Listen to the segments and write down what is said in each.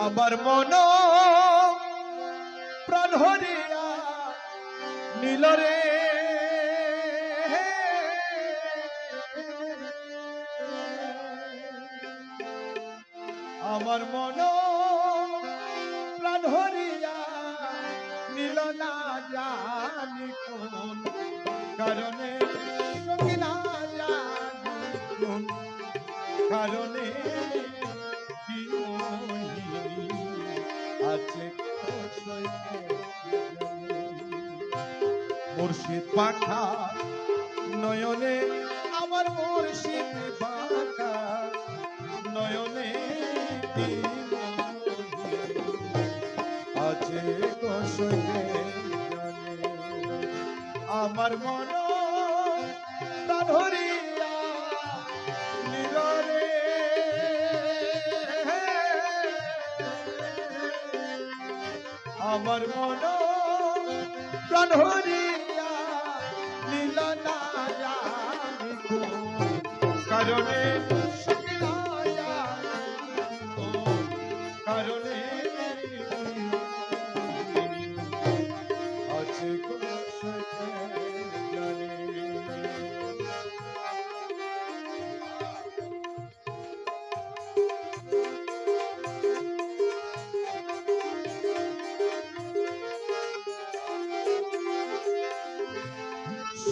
আমার মন প্রাণ হরিয়া নীল রে আমার মন প্রাণ হরিয়া নীল না জানি কোন কারণে সখী না জানি কোন কারণে কি আছে মুর্শিদ পাখা নয়নে আমার মুর্শিদ পাখা নয়নে আছে কষে আমার মন ধরিয়া নীল রে আমার মন প্রাণ হরিয়া নীল না জানি কারণে কারণে আছে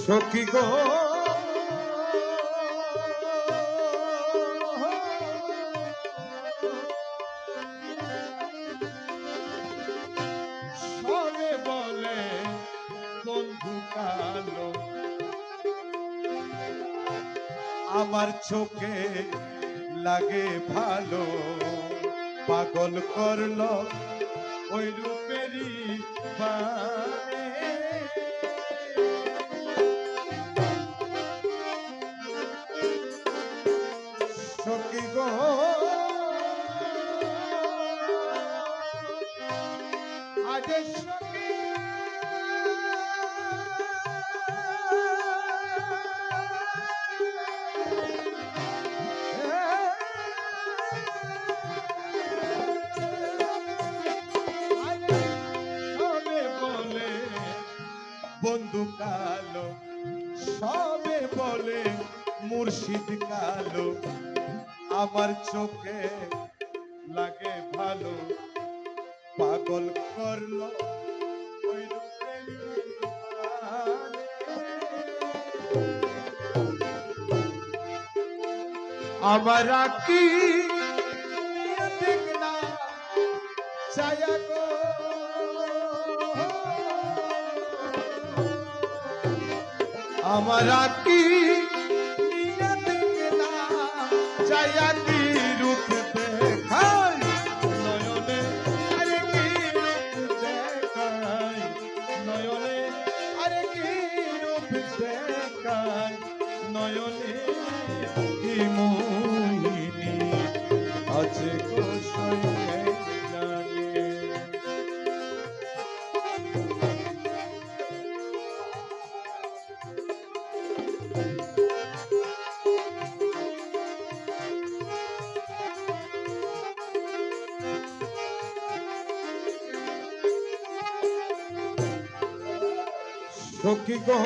সখী গো সবে বলে বন্ধু কালো আমার চোখে লাগে ভালো পাগল করলো ওই রূপেরই বানে সখী গো আজ সখী সবে বলে বন্ধু কালো সবে বলে মুর্শিদ কালো আমার চোখে লাগে ভালো পাগল করলো ওই আমার কি দেখনা ছায়া গো আমার কি দেখনা ছায়া কি রূপ দেখাই নয়নে আরে কি রূপ দেখাই নয়নে আরে কি রূপ দেখাই নয়নে কি মোহিনী আছে কোশয়ে জানে সখী গো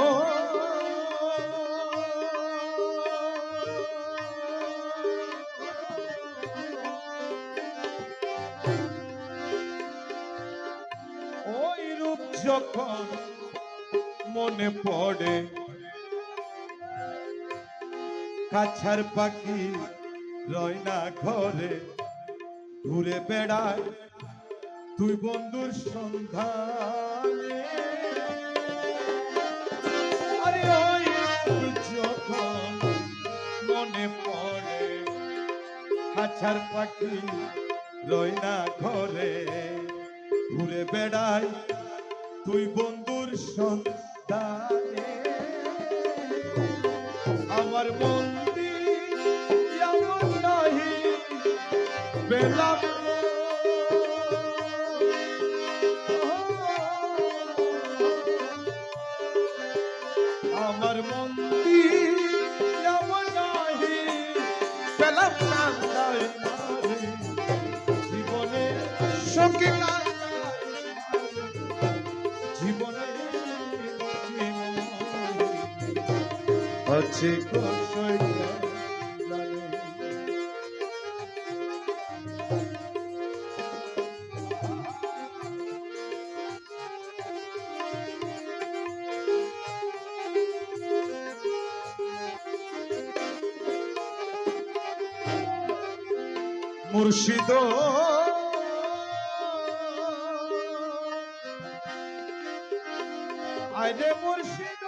ওই রূপ যখন মনে পড়ে কাছার পাখি রয় না ঘরে ঘুরে বেড়ায় তুই বন্ধুর সন্ধানে আরে ওই যখন মনে পড়ে কাছার পাখি রয় না ঘরে ঘুরে বেড়ায় তুই বন্ধুর সন্ধানে আমার মন্দির এমন নাহি পেলাম আমার মন্দির এমন নাহি পেলাম না জীবনে আছে কষয় জানে মুর্শিদ আইরে মুর্শিদ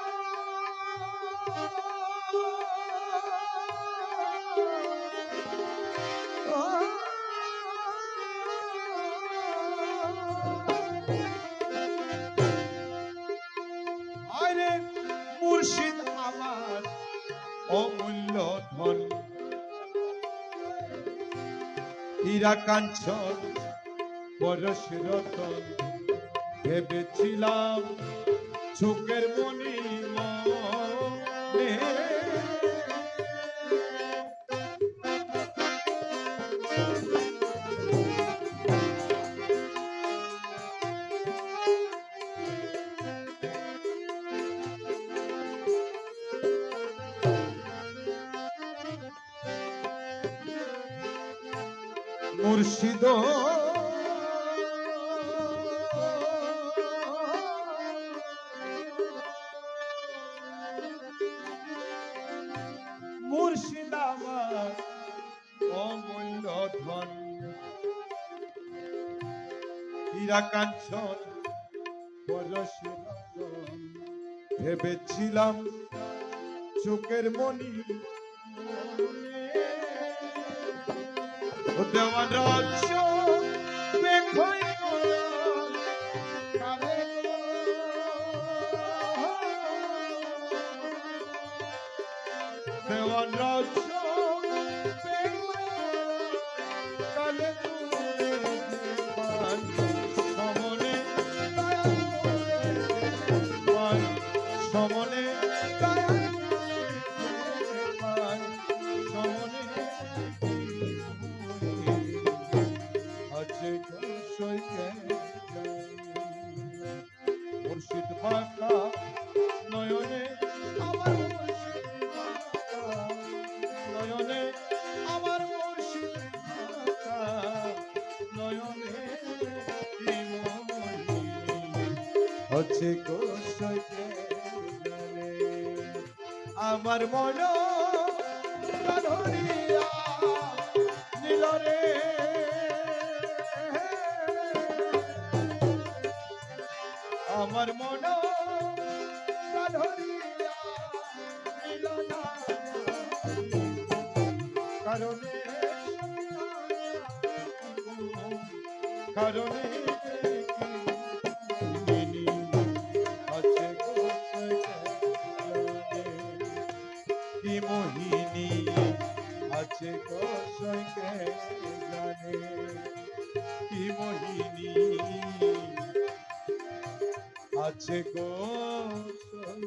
আইরে মুর্শিদ আমার অমূল্য ধন হীরা কাঞ্চন পরশ রতন ভেবেছিলাম চোখের মনি মনে মুর্শিদ মুর্শিদ আমার অমূল্য ধন হীরা কাঞ্চন পরশ রতন ভেবেছিলাম চোখের মনি দেওয়ান রাজ্য বেখই দেওয়ান রাজ্য কালে সমনে সমনে সমনে আছে মুর্শিদ বাঁকা নয়নে আমার নয়নে আমার মুর্শিদ বাঁকা নয়নে হচ্ছে আমার মন ধরিয়া নীল রে আমার মন ধরিয়া নীল না কারণে কারণে কি মোহিনী আছে কষয়কে জানে কি মোহিনী আছে কষয়কে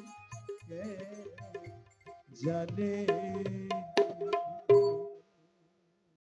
জানে